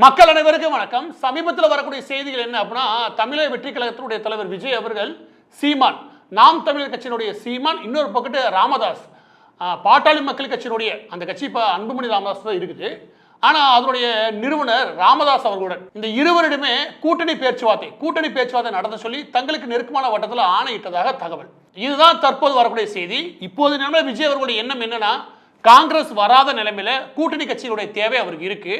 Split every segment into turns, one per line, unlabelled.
மக்கள் அனைவருக்கும் வணக்கம். சமீபத்தில் வரக்கூடிய செய்திகள் என்ன அப்படின்னா, தமிழக வெற்றி கழகத்தினுடைய தலைவர் விஜய் அவர்கள் சீமான், நாம் தமிழர் கட்சியினுடைய சீமான், இன்னொரு பக்கத்து ராமதாஸ், பாட்டாளி மக்கள் கட்சியினுடைய அந்த கட்சி இப்போ அன்புமணி ராமதாஸ் தான் இருக்குது. ஆனால் அதனுடைய நிறுவனர் ராமதாஸ் அவர்களுடன் இந்த இருவரிடமே கூட்டணி பேச்சுவார்த்தை நடத்த சொல்லி தங்களுக்கு நெருக்கமான வட்டத்தில் ஆணையிட்டதாக தகவல். இதுதான் தற்போது வரக்கூடிய செய்தி. இப்போது நிலைமை விஜய் அவர்களுடைய எண்ணம் என்னன்னா, காங்கிரஸ் வராத நிலைமையில கூட்டணி கட்சிகளுடைய தேவை அவருக்கு இருக்கு.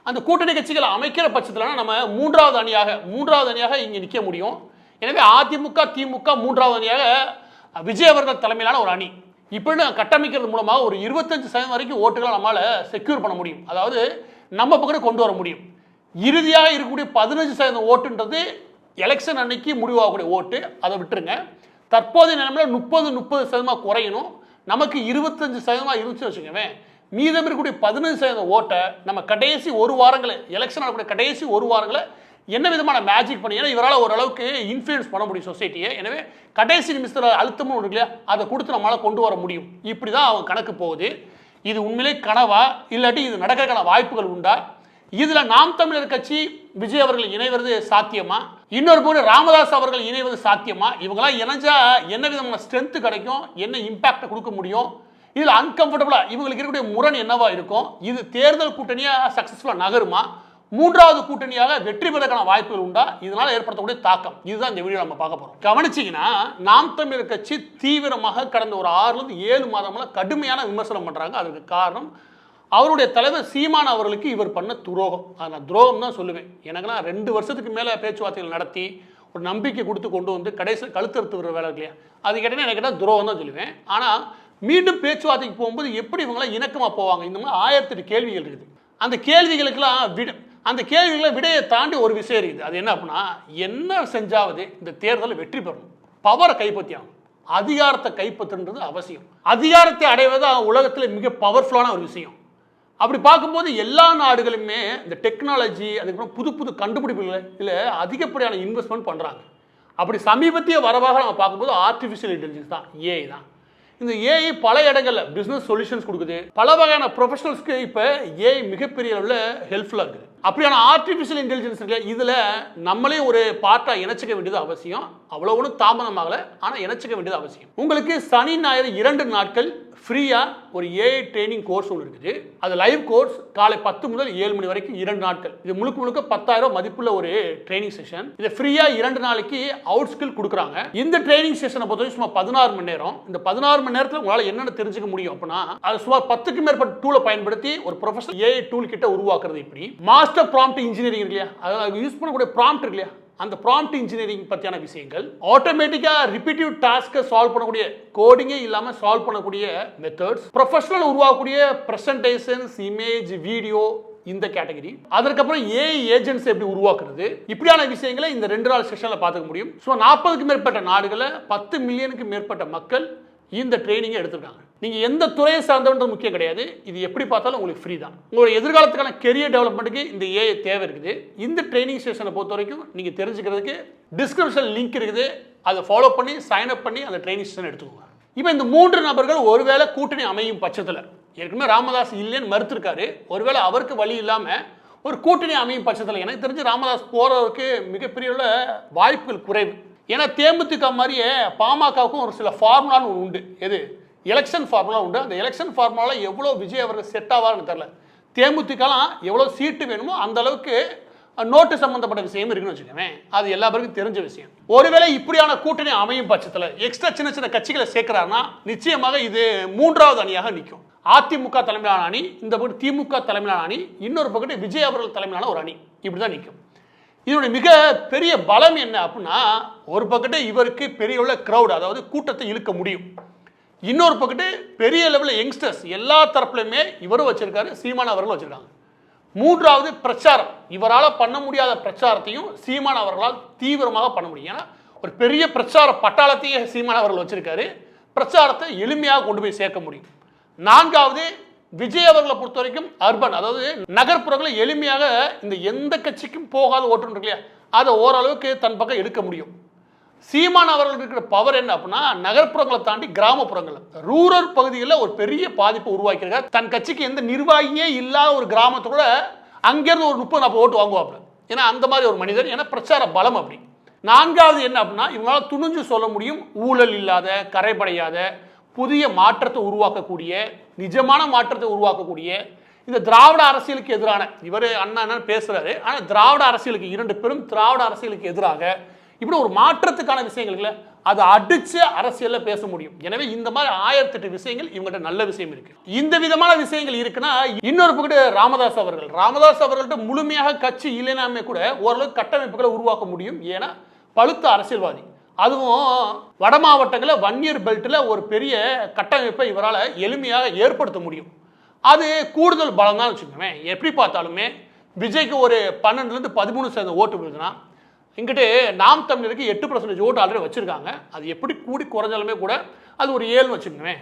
அந்த கூட்டணி கட்சிகள் அமைக்கிற பட்சத்தில் நம்ம மூன்றாவது அணியாக இங்கே நிற்க முடியும். எனவே அதிமுக, திமுக மூன்றாவது அணியாக விஜய் அவர்கள் தலைமையிலான ஒரு அணி இப்படி கட்டமைக்கிறது மூலமாக ஒரு 25% வரைக்கும் ஓட்டுகளை நம்மளால் செக்யூர் பண்ண முடியும். அதாவது நம்ம பக்கம் கொண்டு வர முடியும். இறுதியாக இருக்கக்கூடிய 15% ஓட்டுன்றது எலெக்ஷன் அன்னைக்கு முடிவாகக்கூடிய ஓட்டு. அதை விட்டுருங்க. தற்போதைய நிலைமையில் 30% குறையணும். நமக்கு 25% இருந்துச்சு வச்சுக்கோங்க. மீதம் இருக்கக்கூடிய 15% ஓட்டை நம்ம கடைசி ஒரு வாரங்களை, எலெக்ஷன் ஆகக்கூடிய கடைசி ஒரு வாரங்களை என்ன விதமான மேஜிக் பண்ணி, ஏன்னா இவரால் ஓரளவுக்கு இன்ஃப்ளூயன்ஸ் பண்ண முடியும் சொசைட்டியை. எனவே கடைசி நிமிஷத்தில் அழுத்தமும் இருக்கு இல்லையா, அதை கொடுத்து நம்மளால் கொண்டு வர முடியும். இப்படி தான் அவங்க கணக்கு போகுது. இது உண்மையிலே கனவா, இல்லாட்டி இது நடக்கிறதுக்கான வாய்ப்புகள் உண்டா? இதில் நாம் தமிழர் கட்சி விஜய் அவர்கள் இணைவது சாத்தியமா? இன்னொரு போது ராமதாஸ் அவர்கள் இணைவது சாத்தியமா? இவங்களாம் இணைஞ்சா என்ன விதமான ஸ்ட்ரென்த் கிடைக்கும், என்ன இம்பாக்டை கொடுக்க முடியும்? இதில் அன்கம்ஃபர்டபுளாக இவங்களுக்கு இருக்கக்கூடிய முரண் என்னவா இருக்கும்? இது தேர்தல் கூட்டணியாக சக்ஸஸ்ஃபுல்லாக நகருமா? மூன்றாவது கூட்டணியாக வெற்றி பெறக்கான வாய்ப்புகள் உண்டா? இதனால் ஏற்படுத்தக்கூடிய தாக்கம், இதுதான் இந்த வீடியோ நம்ம பார்க்க போகிறோம். கவனிச்சிங்கன்னா, நாம் தமிழர் கட்சி தீவிரமாக கடந்த ஒரு 6-7 மாதங்களாக கடுமையான விமர்சனம் பண்ணுறாங்க. அதுக்கு காரணம் அவருடைய தலைவர் சீமான் அவர்களுக்கு இவர் பண்ண துரோகம். அதை நான் துரோகம் தான் சொல்லுவேன். எனக்குலாம் 2 வருஷத்துக்கு மேலே பேச்சுவார்த்தைகள் நடத்தி ஒரு நம்பிக்கை கொடுத்து கொண்டு வந்து கடைசி கழுத்தறுத்து வர வேலை இல்லையா, அது கேட்டால் எனக்கு கேட்டால் துரோகம் தான் சொல்லுவேன். ஆனால் மீண்டும் பேச்சுவார்த்தைக்கு போகும்போது எப்படி இவங்களாம் இணக்கமாக போவாங்க? இந்த மாதிரி 1008 கேள்விகள் இருக்குது. அந்த கேள்விகளுக்கெல்லாம் அந்த கேள்விகளை விடையை தாண்டி ஒரு விஷயம் இருக்குது. அது என்ன அப்படின்னா, என்ன செஞ்சாவது இந்த தேர்தலில் வெற்றி பெறணும், பவரை கைப்பற்றி ஆகணும். அதிகாரத்தை கைப்பற்றுன்றது அவசியம். அதிகாரத்தை அடைவது உலகத்தில் மிக பவர்ஃபுல்லான ஒரு விஷயம். அப்படி பார்க்கும்போது எல்லா நாடுகளுமே இந்த டெக்னாலஜி, அதுக்கப்புறம் புது புது கண்டுபிடிப்புகள் இதில் அதிகப்படியான இன்வெஸ்ட்மெண்ட் பண்ணுறாங்க. அப்படி சமீபத்திய வரவாக நம்ம பார்க்கும்போது ஆர்டிஃபிஷியல் இன்டெலிஜென்ஸ் தான், ஏஐ தான். இந்த ஏஐ பல இடங்களில் பிஸ்னஸ் சொல்யூஷன்ஸ் கொடுக்குது. பல வகையான ப்ரொஃபஷனல்ஸ்க்கு இப்போ ஏஐ மிகப்பெரிய அளவில் ஹெல்ப்ஃபுல்லாக இருக்குது. அப்படியான ஆர்டிஃபிஷியல் இன்டெலிஜென்ஸ் இருக்கு, இதில் நம்மளே ஒரு பார்ட்டாக இணைச்சிக்க வேண்டியது அவசியம். அவ்வளோ ஒன்றும் தாமதமாகலை, ஆனால் இணைச்சிக்க வேண்டியது அவசியம். உங்களுக்கு சனி ஞாயிறு 2 நாட்கள் ஃப்ரீயாக ஒரு ஏஐ ட்ரைனிங் கோர்ஸ் ஒன்று இருக்குது. அது லைவ் கோர்ஸ். காலை 10 முதல் 7 மணி வரைக்கும் 2 நாட்கள். இது முழுக்க 10,000 மதிப்புள்ள ஒரு ட்ரைனிங் செஷன். இதை ஃப்ரீயாக 2 நாளைக்கு அவுட் ஸ்கில் கொடுக்குறாங்க. இந்த ட்ரைனிங் செஷனை பொறுத்தவரைக்கும் சும்மா 16 மணி நேரம். இந்த 16 மணி நேரத்தில் உங்களால் என்னென்ன தெரிஞ்சுக்க முடியும் அப்படின்னா, அது சுமார் 10க்கும் மேற்பட்ட டூலை பயன்படுத்தி ஒரு ப்ரொஃபஷனல் ஏஐ டூல் கிட்ட உருவாக்குறது. இப்படி மாஸ்டர் ப்ராம்ப்ட் இன்ஜினியரிங் இல்லையா, அதில் யூஸ் பண்ணக்கூடிய ப்ராம்ப்ட் இருக்கு இல்லையா, அந்த ப்ராம்ப்ட் இன்ஜினியரிங் பற்றியான விஷயங்கள், ஆட்டோமேட்டிக்காக ரிப்பீட்டிவ் டாஸ்க்கை சால்வ் பண்ணக்கூடிய, கோடிங்கே இல்லாமல் சால்வ் பண்ணக்கூடிய மெத்தட்ஸ், ப்ரொஃபஷனல் உருவாக்கக்கூடிய ப்ரெசன்டேஷன்ஸ், இமேஜ், வீடியோ, இந்த கேட்டகரி. அதற்கப்புறம் ஏஐ ஏஜென்ட்ஸ் எப்படி உருவாக்குறது, இப்படியான விஷயங்களை இந்த 2 நாள் செஷனில் பார்த்துக்க முடியும். ஸோ 40க்கும் மேற்பட்ட நாடுகளில் 10 மில்லியனுக்கு மேற்பட்ட மக்கள் இந்த ட்ரைனிங்கை எடுத்துருக்காங்க. நீங்கள் எந்த துறையை சார்ந்தவன்றது முக்கியம் கிடையாது. இது எப்படி பார்த்தாலும் உங்களுக்கு ஃப்ரீ தான். உங்களுடைய எதிர்காலத்துக்கான கெரியர் டெவலப்மெண்ட்டுக்கு இந்த ஏஐ தேவை இருக்குது. இந்த ட்ரைனிங் செஷனை பொறுத்த வரைக்கும் நீங்கள் தெரிஞ்சுக்கிறதுக்கு டிஸ்கிரிப்ஷன் லிங்க் இருக்குது. அதை ஃபாலோ பண்ணி சைன் அப் பண்ணி அந்த ட்ரைனிங் செஷன் எடுத்துக்கோங்க. இப்போ இந்த 3 நபர்கள் ஒருவேளை கூட்டணி அமையும் பட்சத்தில், ஏற்கனவே ராமதாஸ் இல்லைன்னு மறுத்திருக்காரு, ஒருவேளை அவருக்கு வழி இல்லாமல் ஒரு கூட்டணி அமையும் பட்சத்தில் எனக்கு தெரிஞ்சு ராமதாஸ் போகிறவருக்கு மிகப்பெரிய வாய்ப்புகள் குறைவு. ஏன்னா தேமுதிக மாதிரியே பாமகவுக்கும் ஒரு சில ஃபார்முலான்னு ஒன்று உண்டு. எது? எலெக்ஷன் ஃபார்முலா உண்டு. அந்த எலெக்ஷன் ஃபார்முலாவில் எவ்வளோ விஜய் அவர்கள் செட் ஆவார்னு தெரில. தேமுதிகலாம் எவ்வளோ சீட்டு வேணுமோ அந்த அளவுக்கு நோட்டு சம்பந்தப்பட்ட விஷயம் இருக்குன்னு வச்சுக்கோங்க. அது எல்லா பேருக்கும் தெரிஞ்ச விஷயம். ஒருவேளை இப்படியான கூட்டணி அமையும் பட்சத்தில் எக்ஸ்ட்ரா சின்ன கட்சிகளை சேர்க்கிறாருன்னா நிச்சயமாக இது 3வது அணியாக நிற்கும். அதிமுக தலைமையிலான அணி, இந்த பக்கம் திமுக தலைமையிலான அணி, இன்னொரு பக்கம் விஜய் அவர்கள் தலைமையிலான ஒரு அணி, இப்படி தான் நிற்கும். இதனுடைய மிக பெரிய பலம் என்ன அப்படின்னா, ஒரு பக்கத்து இவருக்கு பெரிய உள்ள கிரௌட், அதாவது கூட்டத்தை இழுக்க முடியும். இன்னொரு பக்கத்து பெரிய லெவலில் யங்ஸ்டர்ஸ் எல்லா தரப்புலையுமே இவரும் வச்சிருக்காரு, சீமான் அவர்களும் வச்சிருக்காங்க. 3வது பிரச்சாரம். இவரால் பண்ண முடியாத பிரச்சாரத்தையும் சீமான் அவர்களால் தீவிரமாக பண்ண முடியும். ஏன்னா ஒரு பெரிய பிரச்சார பட்டாளத்தையே சீமான் அவர்கள் வச்சிருக்காரு. பிரச்சாரத்தை எளிமையாக கொண்டு போய் சேர்க்க முடியும். 4வது விஜய் அவர்களை பொறுத்த வரைக்கும் அர்பன், அதாவது நகர்ப்புறங்களை எளிமையாக இந்த எந்த கட்சிக்கும் போகாத ஓட்டுன்னு இருக்கு இல்லையா, அதை ஓரளவுக்கு தன் பக்கம் எடுக்க முடியும். சீமான் அவர்கள் இருக்கிற பவர் என்ன அப்படின்னா, நகர்ப்புறங்களை தாண்டி கிராமப்புறங்கள், ரூரல் பகுதிகளில் ஒரு பெரிய பாதிப்பை உருவாக்கியிருக்கார். தன் கட்சிக்கு எந்த நிர்வாகியே இல்லாத ஒரு கிராமத்தோட அங்கேருந்து ஒரு 30-40 ஓட்டு வாங்குவாப்புல. ஏன்னா அந்த மாதிரி ஒரு மனிதர், ஏன்னா பிரச்சார பலம் அப்படி. நான்காவது என்ன அப்படின்னா, இவங்களால துணிஞ்சு சொல்ல முடியும், ஊழல் இல்லாத, கரைபடையாத, புதிய மாற்றத்தை உருவாக்கக்கூடிய, நிஜமான மாற்றத்தை உருவாக்கக்கூடிய, இந்த திராவிட அரசியலுக்கு எதிரான, இவர் அண்ணா பேசுறாரு, ஆனால் திராவிட அரசியலுக்கு, 2 பேரும் திராவிட அரசியலுக்கு எதிராக இப்படி ஒரு மாற்றத்துக்கான விஷயங்கள் அதை அடிச்சு அரசியல்ல பேச முடியும். எனவே இந்த மாதிரி 1008 விஷயங்கள் இவங்ககிட்ட நல்ல விஷயம் இருக்கு. இந்த விதமான விஷயங்கள் இருக்குன்னா, இன்னொரு பக்கம் ராமதாஸ் அவர்கள்ட்ட முழுமையாக கட்சி இல்லைனாமே கூட ஓரளவுக்கு கட்டமைப்புகளை உருவாக்க முடியும். ஏன்னா பழுத்த அரசியல்வாதி, அதுவும் வட மாவட்டங்களில் வன்னியர் பெல்ட்டில் ஒரு பெரிய கட்டமைப்பை இவரால் எளிமையாக ஏற்படுத்த முடியும். அது கூடுதல் பலம் தான் வச்சுக்கோங்க. எப்படி பார்த்தாலுமே விஜய்க்கு ஒரு 12-13% ஓட்டு விழுதுன்னா, இங்கிட்டு நாம் தமிழருக்கு 8% ஓட்டு ஆல்ரெடி வச்சிருக்காங்க. அது எப்படி கூடி குறைஞ்சாலுமே கூட அது ஒரு 7 வச்சுக்கோங்க.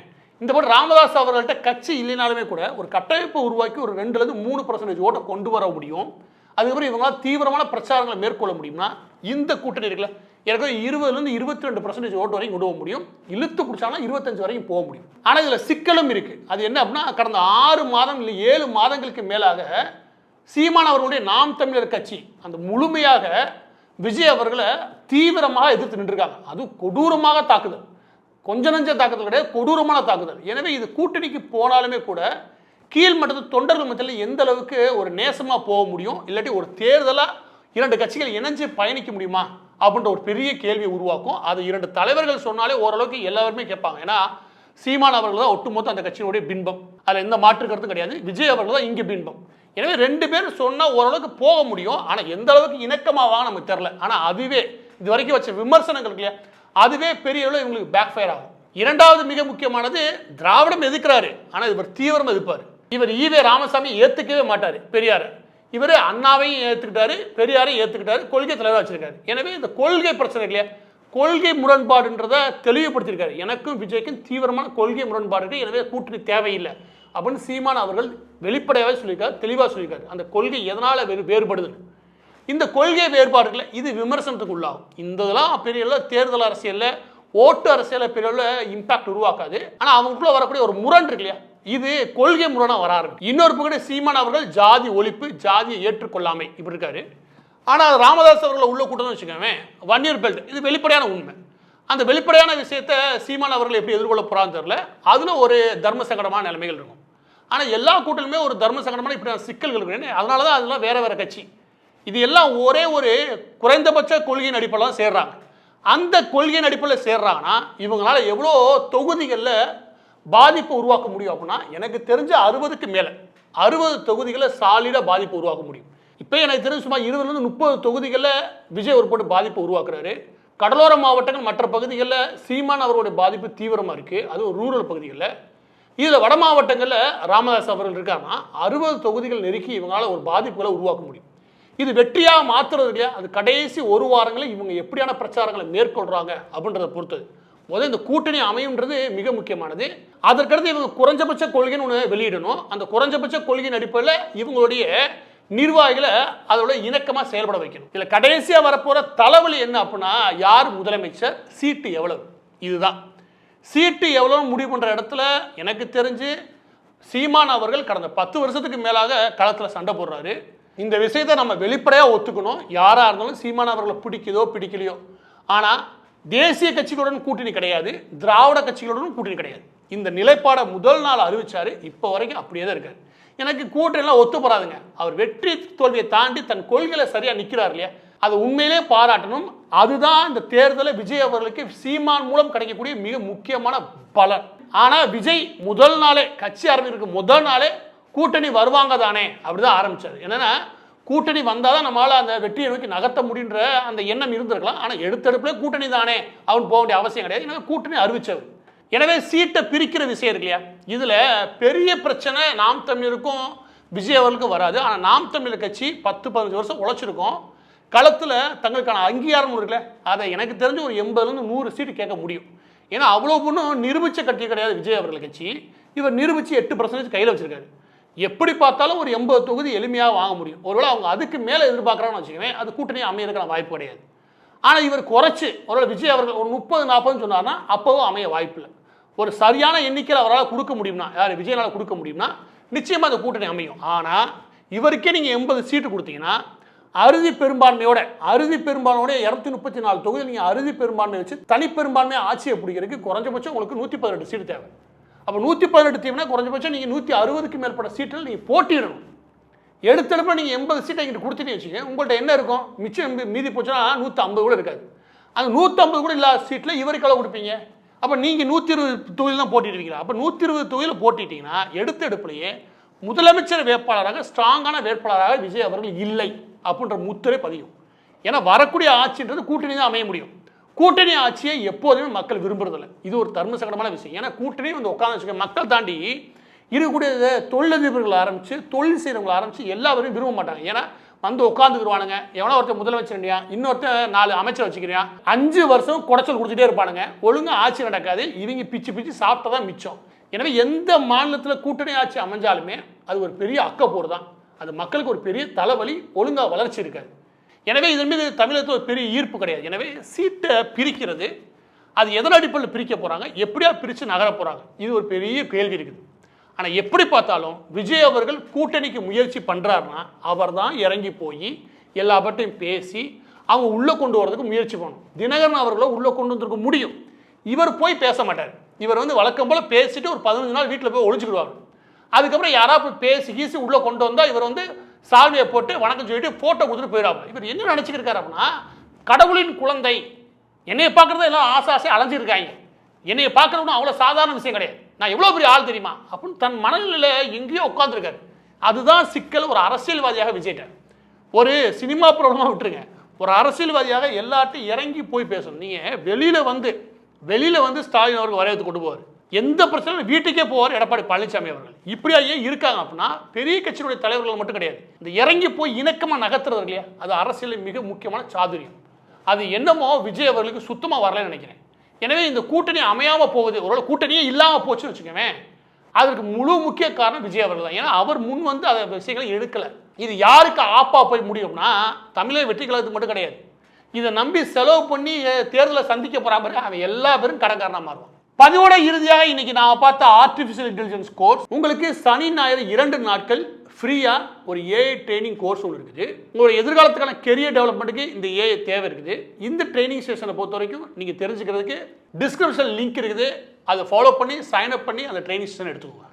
இந்த போது ராமதாஸ் அவர்கள்ட்ட கட்சி இல்லைனாலுமே கூட ஒரு கட்டமைப்பை உருவாக்கி ஒரு 2-3% ஓட்டை கொண்டு வர முடியும். அதுக்கப்புறம் இவங்களால் தீவிரமான பிரச்சாரங்களை மேற்கொள்ள முடியும்னா, இந்த கூட்டணி இருக்குல்ல, எனக்கு 20-22% ஓட்டு வரைக்கும் கொண்டு போக முடியும். இழுத்து பிடிச்சாலும் 25 வரைக்கும் போக முடியும். ஆனால் இதில் சிக்கலும் இருக்கு. அது என்ன அப்படின்னா, கடந்த 6 மாதம் இல்லை 7 மாதங்களுக்கு மேலாக சீமான் அவர்களுடைய நாம் தமிழர் கட்சி அந்த முழுமையாக விஜய் அவர்களை தீவிரமாக எதிர்த்து நின்றுருக்காங்க. அது கொடூரமாக தாக்குதல், கொஞ்ச நஞ்ச தாக்குதல் கிடையாது, கொடூரமான தாக்குதல். எனவே இது கூட்டணிக்கு போனாலுமே கூட கீழ்மட்டத்து தொண்டர்கள் மத்தியில் எந்த அளவுக்கு ஒரு நேசமாக போக முடியும், இல்லாட்டி ஒரு தேர்தலாக 2 கட்சிகள் இணைஞ்சு பயணிக்க முடியுமா அப்படின்ற ஒரு பெரிய கேள்வியை உருவாக்கும். அது 2 தலைவர்கள் சொன்னாலே ஓரளவுக்கு எல்லாருமே கேட்பாங்க. ஏன்னா சீமான் அவர்கள் தான் ஒட்டுமொத்த அந்த கட்சியினுடைய பின்பம், அதில் எந்த மாற்று கருத்தும் கிடையாது. விஜய் அவர்கள் தான் இங்கே பின்பம். எனவே 2 பேரும் சொன்னால் ஓரளவுக்கு போக முடியும். ஆனால் எந்த அளவுக்கு இணக்கமாவாங்க நமக்கு தெரியல. ஆனால் அதுவே இது வரைக்கும் வச்ச விமர்சனங்கள் இல்லையா, அதுவே பெரிய அளவில் இவங்களுக்கு பேக் ஃபயர் ஆகும். 2வது மிக முக்கியமானது, திராவிடம் எதிர்க்கிறாரு, ஆனால் இவர் தீவிரம் எதிர்ப்பார். இவர் ஈவே ராமசாமி ஏற்றுக்கவே மாட்டார் பெரியார். இவர் அண்ணாவையும் ஏற்றுக்கிட்டாரு, பெரியாரையும் ஏற்றுக்கிட்டாரு, கொள்கை தலைவராக வச்சிருக்காரு. எனவே இந்த கொள்கை பிரச்சனை இல்லையா, கொள்கை முரண்பாடுன்றதை தெளிவுபடுத்தியிருக்காரு. எனக்கும் விஜய்க்கும் தீவிரமான கொள்கை முரண்பாடு, எனவே கூட்டணி தேவையில்லை அப்படின்னு சீமான் அவர்கள் வெளிப்படையாகவே சொல்லியிருக்காரு, தெளிவாக சொல்லியிருக்காரு. அந்த கொள்கை எதனால் வேறுபடுதுன்னு. இந்த கொள்கை வேறுபாடுகளை இது விமர்சனத்துக்கு உள்ளாகும். இந்த இதெல்லாம் பெரிய தேர்தல் அரசியலில், ஓட்டு அரசியலில் பெரிய இம்பாக்ட் உருவாக்காது. ஆனால் அவங்களுக்குள்ள வரக்கூடிய ஒரு முரண் இருக்கு இல்லையா, இது கொள்கை முரணாக வர ஆரம்பிக்கும். இன்னொரு பக்கம் சீமான் அவர்கள் ஜாதி ஒழிப்பு, ஜாதியை ஏற்றுக்கொள்ளாமை இப்படி இருக்காரு. ஆனால் ராமதாஸ் அவர்களை உள்ள கூட்டம்னு வச்சுக்கோங்க, வன்னியர் பெல்ட், இது வெளிப்படையான உண்மை. அந்த வெளிப்படையான விஷயத்தை சீமான் அவர்கள் எப்படி எதிர்கொள்ள போறான்னு தெரியல. அதில் ஒரு தர்ம சங்கடமான நிலைமைகள் இருக்கும். ஆனால் எல்லா கூட்டலுமே ஒரு தர்ம சங்கடமான இப்படி சிக்கல்கள் இருக்கு. அதனால தான் அதெல்லாம் வேற வேற கட்சி, இது எல்லாம் ஒரே ஒரு குறைந்தபட்ச கொள்கையின் அடிப்படையில் சேர்றாங்க. அந்த கொள்கையின் அடிப்படையில் சேர்றாங்கன்னா இவங்களால எவ்வளோ தொகுதிகளில் பாதிப்பு உருவாக்க முடியும் அப்படின்னா, எனக்கு தெரிஞ்ச 60க்கு மேலே 60 தொகுதிகளில் சாலிடாக பாதிப்பு உருவாக்க முடியும். இப்போ எனக்கு தெரிஞ்சு சுமார் 20-30 தொகுதிகளில் விஜய் ஒரு போட்டு பாதிப்பை உருவாக்குறாரு. கடலோர மாவட்டங்கள் மற்ற பகுதிகளில் சீமான் அவருடைய பாதிப்பு தீவிரமாக இருக்குது, அதுவும் ரூரல் பகுதிகளில். இதில் வட மாவட்டங்களில் ராமதாஸ் அவர்கள் இருக்காங்கன்னா 60 தொகுதிகள் நெருக்கி இவங்களால ஒரு பாதிப்புகளை உருவாக்க முடியும். இது வெற்றியாக மாற்றுறது இல்லையா, அது கடைசி 1 வாரங்களில் இவங்க எப்படியான பிரச்சாரங்களை மேற்கொள்கிறாங்க அப்படின்றத பொறுத்தது. முதல் இந்த கூட்டணி அமையும்ன்றது மிக முக்கியமானது. அதற்கடுத்து இவங்க குறைஞ்சபட்ச கொள்கைன்னு ஒன்று வெளியிடணும். அந்த குறைஞ்சபட்ச கொள்கையின் அடிப்படையில் இவங்களுடைய நிர்வாகிகளை அதோட இணக்கமாக செயல்பட வைக்கணும். இதில் கடைசியாக வரப்போகிற தலைவலி என்ன அப்படின்னா, யார் முதலமைச்சர், சீட்டு எவ்வளவு, இதுதான். சீட்டு எவ்வளவு முடிவு பண்ணுற இடத்துல எனக்கு தெரிஞ்சு சீமான் அவர்கள் கடந்த 10 வருஷத்துக்கு மேலாக களத்தில் சண்டை போடுறாரு. இந்த விஷயத்தை நம்ம வெளிப்படையாக ஒத்துக்கணும். யாராக இருந்தாலும் சீமான் அவர்களை பிடிக்குதோ பிடிக்கலையோ, ஆனால் தேசிய கட்சிகளுடன் கூட்டணி கிடையாது, திராவிட கட்சிகளுடன் கூட்டணி கிடையாது. இந்த நிலைப்பாடை முதல் நாள் அறிவிச்சாரு. இப்போ வரைக்கும் அப்படியே தான் இருக்காரு. எனக்கு கூட்டணிலாம் ஒத்து போறாதுங்க. அவர் வெற்றி தோல்வியை தாண்டி தன் கொள்கையில சரியா நிற்கிறார் இல்லையா, அதை உண்மையிலே பாராட்டணும். அதுதான் இந்த தேர்தலில் விஜய் அவர்களுக்கு சீமான் மூலம் கிடைக்கக்கூடிய மிக முக்கியமான பலன். ஆனால் விஜய் முதல் நாளே, கட்சி ஆரம்பிக்கிறதுக்கு முதல் நாளே கூட்டணி வருவாங்க தானே அப்படிதான் ஆரம்பிச்சார். என்னன்னா கூட்டணி வந்தால் தான் நம்மளால் அந்த வெற்றியை நோக்கி நகர்த்த முடியுன்ற அந்த எண்ணம் இருந்திருக்கலாம். ஆனால் எடுத்தெடுப்புல கூட்டணி தானே அவன் போக வேண்டிய அவசியம் கிடையாது. எனவே கூட்டணி அறிவிச்சவர். எனவே சீட்டை பிரிக்கிற விஷயம் இருக்கு இல்லையா, இதில் பெரிய பிரச்சனை நாம் தமிழருக்கும் விஜய் அவர்களுக்கும் வராது. ஆனால் நாம் தமிழர் கட்சி 10-15 வருஷம் உழைச்சிருக்கோம். களத்தில் தங்களுக்கான அங்கீகாரம் இருக்குல்ல, அதை எனக்கு தெரிஞ்சு ஒரு 80-100 சீட்டு கேட்க முடியும். ஏன்னா அவ்வளோ பொண்ணும் நிரூபித்த கட்சி கிடையாது விஜய் அவர்கள் கட்சி. இவர் நிரூபித்து 8% கையில் வச்சிருக்காரு. எப்படி பார்த்தாலும் ஒரு 80 தொகுதி எளிமையாக வாங்க முடியும். ஒருவேளை அவங்க அதுக்கு மேலே எதிர்பார்க்குறாங்கன்னு வச்சுக்கோங்க, அது கூட்டணி அமையறதுக்கான வாய்ப்பு கிடையாது. ஆனால் இவர் குறைச்சி ஒருவேளை விஜய் அவர்கள் ஒரு 30-40 சொன்னார்னா அப்போவும் அமைய வாய்ப்பு இல்லை. ஒரு சரியான எண்ணிக்கையில் அவரால் கொடுக்க முடியும்னா, யார் விஜயனால் கொடுக்க முடியும்னா நிச்சயமாக அந்த கூட்டணி அமையும். ஆனால் இவருக்கே நீங்கள் 80 சீட்டு கொடுத்தீங்கன்னா அறுதி பெரும்பான்மையோட 234 தொகுதியில் நீங்கள் அறுதி பெரும்பான்மை வச்சு தனிப்பெரும்பான்மை ஆட்சியை பிடிக்கிறதுக்கு குறைஞ்சபட்சம் உங்களுக்கு 118 சீட்டு தேவை. அப்போ 118 தீவுனா குறைஞ்சபட்சம் நீங்கள் 160க்கு மேற்பட்ட சீட்டில் நீங்கள் போட்டிடணும். எடுத்தெடுப்பில் நீங்கள் 80 சீட்டை இங்கிட்டு கொடுத்துட்டு வச்சுக்க, உங்கள்கிட்ட என்ன இருக்கும்? மிச்சம் மீதி போச்சுன்னா 150 கூட இருக்காது. அந்த 150 கூட இல்லாத சீட்டில் இவருக்கு எவ்வளோ கொடுப்பீங்க? அப்போ நீங்கள் 120 தொகுதியில் தான் போட்டிடுவீங்களா? அப்போ 120 தொகுதியில் போட்டிட்டீங்கன்னா எடுத்தெடுப்புலையே முதலமைச்சர் வேட்பாளராக ஸ்ட்ராங்கான வேட்பாளராக விஜய் அவர்கள் இல்லை அப்படின்ற முத்திரை பதியும். ஏன்னா வரக்கூடிய ஆட்சின்றது கூட்டணி தான் அமைய முடியும். கூட்டணி ஆட்சியை எப்போதுமே மக்கள் விரும்புறதில்லை. இது ஒரு தர்மசங்கடமான விஷயம். ஏன்னா கூட்டணி வந்து உட்காந்து வச்சுக்க மக்கள் தாண்டி இருக்கக்கூடிய தொழிலதிபர்கள் ஆரம்பித்து தொழில் செய்கிறவங்களை ஆரம்பித்து எல்லாரும் விரும்ப மாட்டாங்க. ஏன்னா வந்து உட்காந்துக்குருவானுங்க, எவனோ ஒருத்தர் முதலமைச்சர் இல்லையா, இன்னொருத்தர் 4 அமைச்சர் வச்சுக்கிறியா, 5 வருஷம் குடைச்சல் கொடுத்துட்டே இருப்பானுங்க, ஒழுங்காக ஆட்சி நடக்காது, இவங்க பிச்சு பிச்சு சாப்பிட்டதான் மிச்சம். எனவே எந்த மாநிலத்தில் கூட்டணி ஆட்சி அமைஞ்சாலுமே அது ஒரு பெரிய அக்கப்போர் தான். அது மக்களுக்கு ஒரு பெரிய தலைவலி, ஒழுங்காக வளர்ச்சி இருக்காது. எனவே இதன் மீது தமிழகத்தில் ஒரு பெரிய ஈர்ப்பு கிடையாது. எனவே சீட்டை பிரிக்கிறது அது எதன் அடிப்படையில் பிரிக்க போகிறாங்க, எப்படியா பிரித்து நகர போகிறாங்க, இது ஒரு பெரிய கேள்வி இருக்குது. ஆனால் எப்படி பார்த்தாலும் விஜய் அவர்கள் கூட்டணிக்கு முயற்சி பண்ணுறாருன்னா அவர் தான் இறங்கி போய் எல்லா பட்டையும் பேசி அவங்க உள்ளே கொண்டு வரதுக்கு முயற்சி பண்ணணும். தினகரன் அவர்களோ உள்ளே கொண்டு வந்திருக்க முடியும். இவர் போய் பேச மாட்டார். இவர் வந்து வழக்கம் போல் பேசிட்டு ஒரு 15 நாள் வீட்டில் போய் ஒழிச்சுக்கிடுவார். அதுக்கப்புறம் யாராவது போய் பேசி கீசி உள்ளே கொண்டு வந்தால் இவர் வந்து சால்வையை போட்டு வணக்கம் சொல்லிட்டு ஃபோட்டோ கொடுத்துட்டு போயிடாமல். இவர் என்ன நினச்சிக்கிருக்காரு அப்படின்னா, கடவுளின் குழந்தை என்னையை பார்க்குறத எல்லாம் ஆசை அலைஞ்சிருக்காங்க, என்னையை பார்க்குறதுன்னு அவ்வளோ சாதாரண விஷயம் கிடையாது, நான் எவ்வளோ பெரிய ஆள் தெரியுமா அப்படின்னு தன் மனநிலையில் எங்கேயோ உட்காந்துருக்காரு. அதுதான் சிக்கல். ஒரு அரசியல்வாதியாக விஜய்ட்டார். ஒரு சினிமா ப்ராப்ளமாக விட்டுருங்க, ஒரு அரசியல்வாதியாக எல்லாத்தையும் இறங்கி போய் பேசணும். நீங்கள் வெளியில் வந்து ஸ்டாலின் அவர்கள் வரையத்து கொண்டு போவார். எந்த பிரச்சனையும் வீட்டுக்கே போவார் எடப்பாடி பழனிசாமி அவர்கள். இப்படியா ஏன் இருக்காங்க அப்படின்னா, பெரிய கட்சியினுடைய தலைவர்கள் மட்டும் கிடையாது, இந்த இறங்கி போய் இணக்கமாக நகர்த்துறது இல்லையா, அது அரசியலில் மிக முக்கியமான சாதுரியம். அது என்னமோ விஜய் அவர்களுக்கு சுத்தமாக வரலன்னு நினைக்கிறேன். எனவே இந்த கூட்டணி அமையாமல் போகுது, ஒரு கூட்டணியே இல்லாமல் போச்சுன்னு வச்சுக்கோங்க, அதற்கு முழு முக்கிய காரணம் விஜய் அவர்கள் தான். ஏன்னா அவர் முன் வந்து அந்த விஷயங்களை எடுக்கலை. இது யாருக்கு ஆப்பா போய் முடியும்னா தமிழக வெற்றி கழகத்துக்கு மட்டும் கிடையாது. இதை நம்பி செலவு பண்ணி தேர்தலை சந்திக்க போறாங்க, அவன் எல்லா பேரும் கடன்காரனா மாறுவான். பதிவோட இறுதியாக இன்னைக்கு நான் பார்த்த ஆர்டிஃபிஷியல் இன்டெலிஜென்ஸ் கோர்ஸ், உங்களுக்கு சனி ஞாயிறு 2 நாட்கள் ஃப்ரீயா ஒரு ஏஐ ட்ரைனிங் கோர்ஸ் ஒன்று இருக்குது. உங்களோட எதிர்காலத்துக்கான கெரியர் டெவலப்மெண்ட்டுக்கு இந்த ஏஐ தேவை இருக்குது. இந்த ட்ரைனிங் செஷனை பொறுத்த வரைக்கும் நீங்கள் தெரிஞ்சுக்கிறதுக்கு டிஸ்கிரிப்ஷன் லிங்க் இருக்குது, அதை ஃபாலோ பண்ணி சைன் அப் பண்ணி அந்த ட்ரைனிங் செஷன் எடுத்துக்கோங்க.